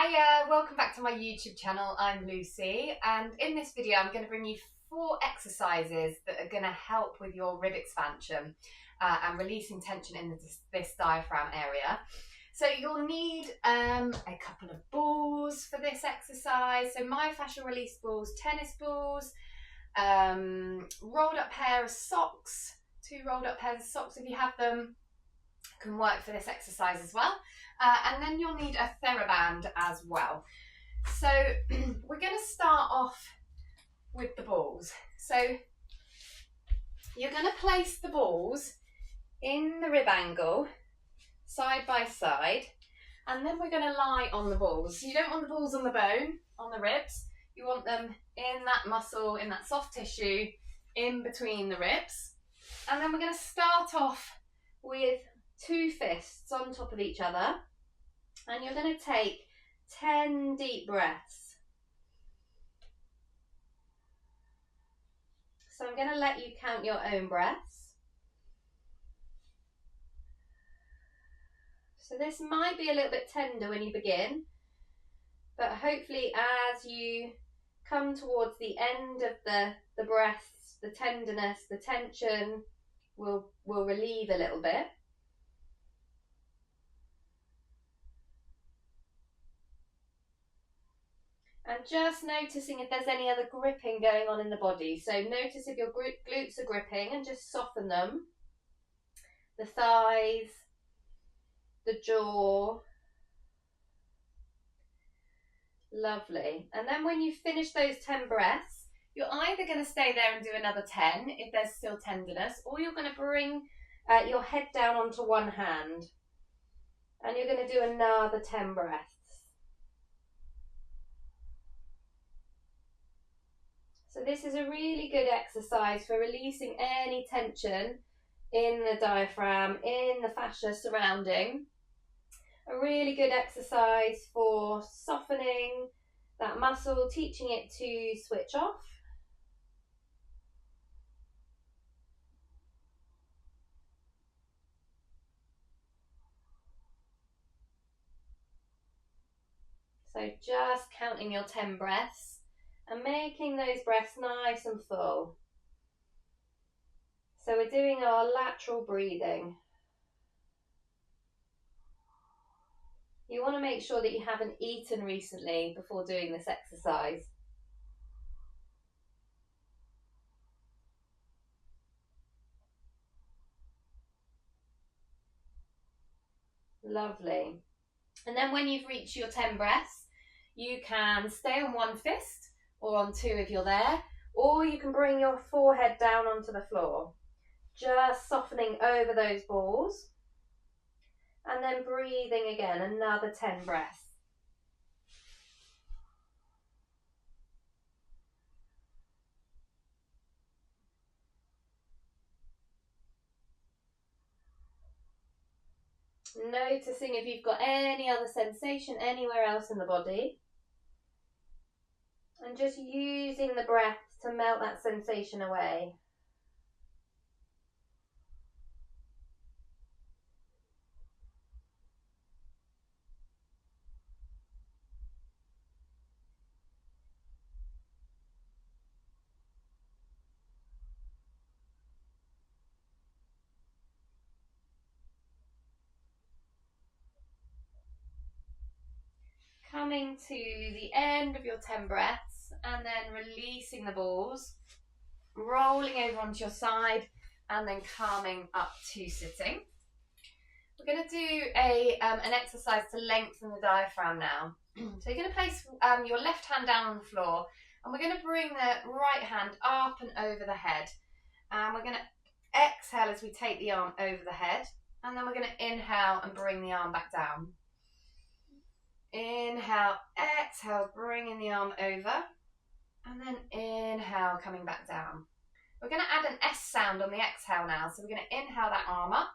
Hiya, welcome back to my YouTube channel. I'm Lucy, and in this video I'm going to bring you 4 exercises that are going to help with your rib expansion and releasing tension in this diaphragm area. So you'll need a couple of balls for this exercise. So myofascial release balls, tennis balls, rolled up pair of socks, 2 rolled up pairs of socks if you have them, can work for this exercise as well. And then you'll need a TheraBand as well. So we're going to start off with the balls. So you're going to place the balls in the rib angle, side by side, and then we're going to lie on the balls. So you don't want the balls on the bone, on the ribs. You want them in that muscle, in that soft tissue, in between the ribs. And then we're going to start off with 2 fists on top of each other, and you're going to take 10 deep breaths. So I'm going to let you count your own breaths. So this might be a little bit tender when you begin, but hopefully as you come towards the end of the breaths, the tenderness, the tension will relieve a little bit. And just noticing if there's any other gripping going on in the body. So notice if your glutes are gripping and just soften them. The thighs, the jaw. Lovely. And then when you finish those 10 breaths, you're either going to stay there and do another 10 if there's still tenderness, or you're going to bring your head down onto one hand. And you're going to do another 10 breaths. So this is a really good exercise for releasing any tension in the diaphragm, in the fascia surrounding. A really good exercise for softening that muscle, teaching it to switch off. So just counting your 10 breaths. And making those breaths nice and full. So we're doing our lateral breathing. You want to make sure that you haven't eaten recently before doing this exercise. Lovely. And then when you've reached your 10 breaths, you can stay on one fist, or on 2 if you're there, or you can bring your forehead down onto the floor, just softening over those balls, and then breathing again, another 10 breaths. Noticing if you've got any other sensation anywhere else in the body. And just using the breath to melt that sensation away. Coming to the end of your 10 breaths and then releasing the balls, rolling over onto your side and then calming up to sitting. We're going to do an exercise to lengthen the diaphragm now. So you're going to place your left hand down on the floor, and we're going to bring the right hand up and over the head. And we're going to exhale as we take the arm over the head, and then we're going to inhale and bring the arm back down. Inhale, exhale, bringing the arm over, and then inhale, coming back down. We're going to add an S sound on the exhale now, so we're going to inhale that arm up,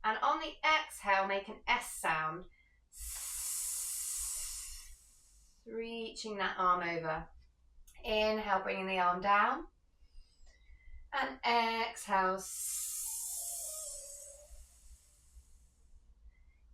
and on the exhale, make an S sound, reaching that arm over. Inhale, bringing the arm down, and exhale,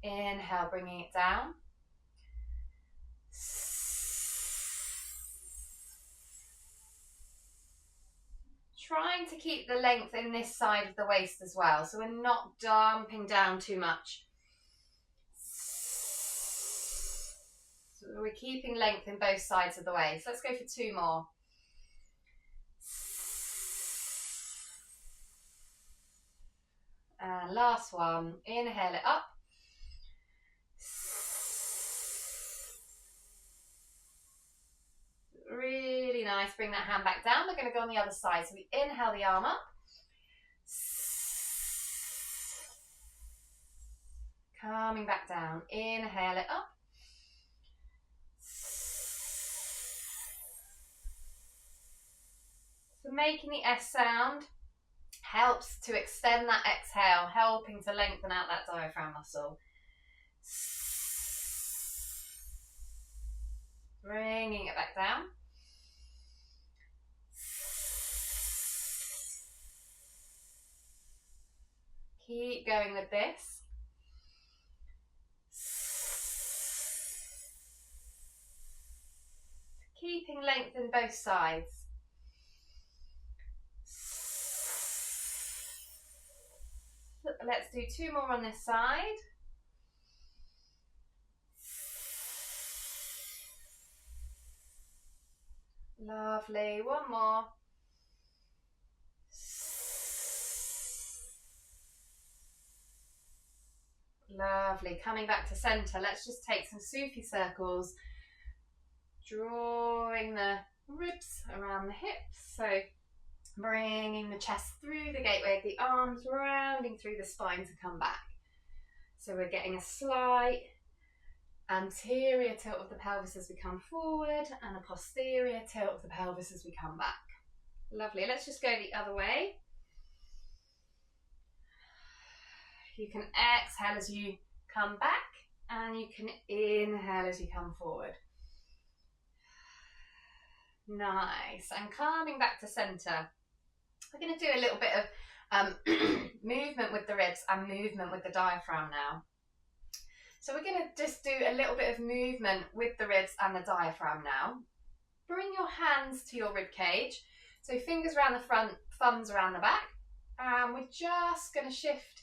inhale, bringing it down. Trying to keep the length in this side of the waist as well, so we're not dumping down too much. So we're keeping length in both sides of the waist. Let's go for 2 more. And last one, inhale it up. Really nice, bring that hand back down. We're going to go on the other side. So we inhale the arm up. Coming back down, inhale it up. So making the S sound helps to extend that exhale, helping to lengthen out that diaphragm muscle. Bringing it back down. Keep going with this. Keeping length in both sides. Let's do 2 more on this side. Lovely, 1 more. Lovely, coming back to center. Let's just take some Sufi circles, drawing the ribs around the hips. So bringing the chest through the gateway of the arms, rounding through the spine to come back. So we're getting a slight anterior tilt of the pelvis as we come forward and a posterior tilt of the pelvis as we come back. Lovely, let's just go the other way. You can exhale as you come back and you can inhale as you come forward. Nice, and coming back to center. We're going to do a little bit of movement with the ribs and movement with the diaphragm now. So we're going to just do a little bit of movement with the ribs and the diaphragm now. Bring your hands to your rib cage. So fingers around the front, thumbs around the back. And we're just going to shift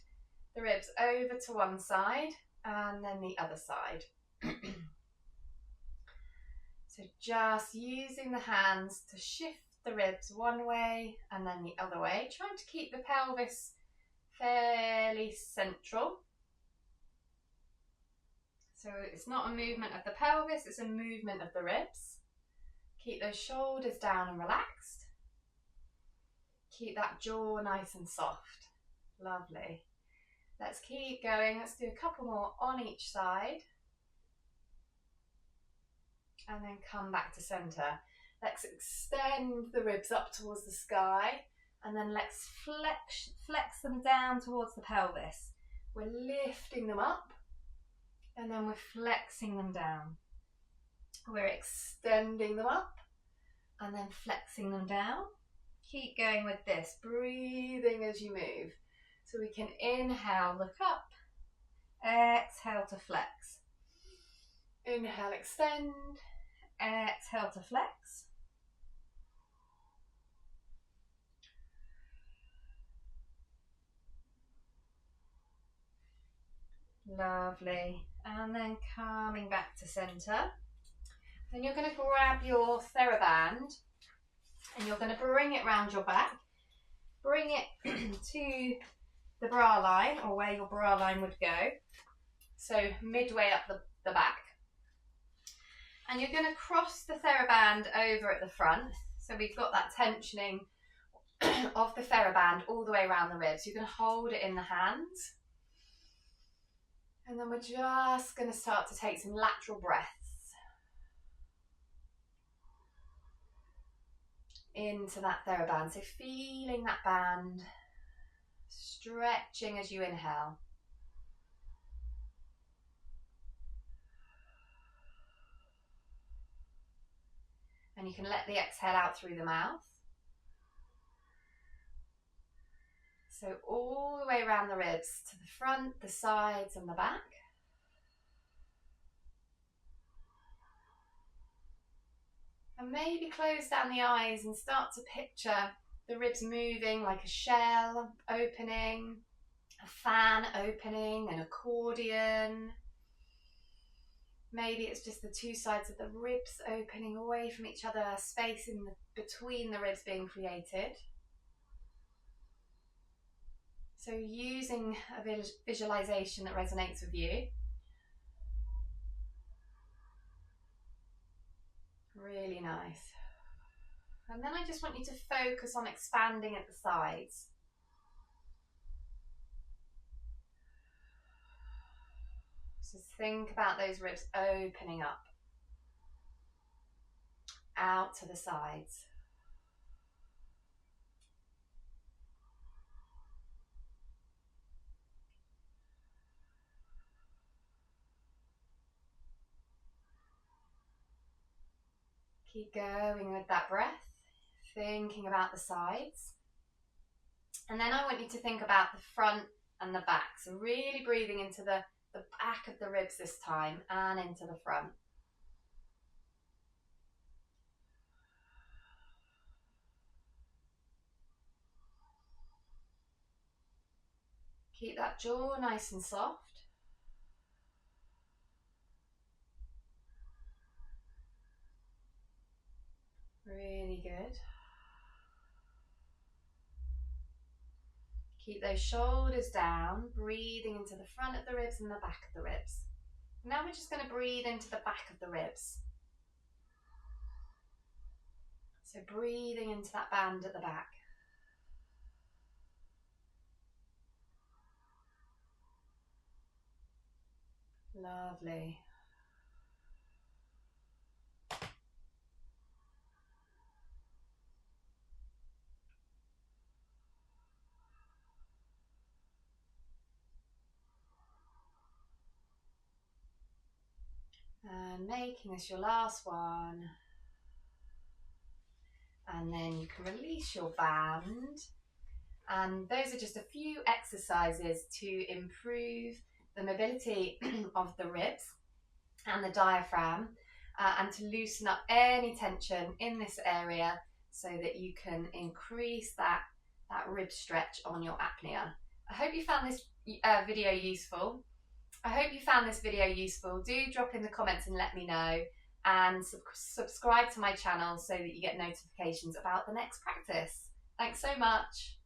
the ribs over to one side and then the other side. So just using the hands to shift the ribs one way and then the other way, trying to keep the pelvis fairly central. So it's not a movement of the pelvis, it's a movement of the ribs. Keep those shoulders down and relaxed. Keep that jaw nice and soft. Lovely. Let's keep going. Let's do a couple more on each side. And then come back to center. Let's extend the ribs up towards the sky. And then let's flex them down towards the pelvis. We're lifting them up. And then we're flexing them down. We're extending them up. And then flexing them down. Keep going with this. Breathing as you move. So we can inhale, look up, exhale to flex. Inhale, extend, exhale to flex. Lovely. And then coming back to center. Then you're going to grab your TheraBand and you're going to bring it round your back. Bring it to the bra line, or where your bra line would go, so midway up the back. And you're going to cross the TheraBand over at the front, so we've got that tensioning of the TheraBand all the way around the ribs. You're going to hold it in the hands, and then we're just going to start to take some lateral breaths into that TheraBand, so feeling that band, stretching as you inhale. And you can let the exhale out through the mouth. So all the way around the ribs, to the front, the sides and the back. And maybe close down the eyes and start to picture the ribs moving like a shell opening, a fan opening, an accordion. Maybe it's just the two sides of the ribs opening away from each other, space in between the ribs being created. So using a visualization that resonates with you. Really nice. And then I just want you to focus on expanding at the sides. So think about those ribs opening up, out to the sides. Keep going with that breath, thinking about the sides. And then I want you to think about the front and the back. So really breathing into the back of the ribs this time and into the front. Keep that jaw nice and soft. Really good. Keep those shoulders down, breathing into the front of the ribs and the back of the ribs. Now we're just going to breathe into the back of the ribs. So breathing into that band at the back. Lovely. And making this your last one. And then you can release your band. And those are just a few exercises to improve the mobility of the ribs and the diaphragm, and to loosen up any tension in this area so that you can increase that rib stretch on your apnea. I hope you found this video useful. Do drop in the comments and let me know, and subscribe to my channel so that you get notifications about the next practice. Thanks so much.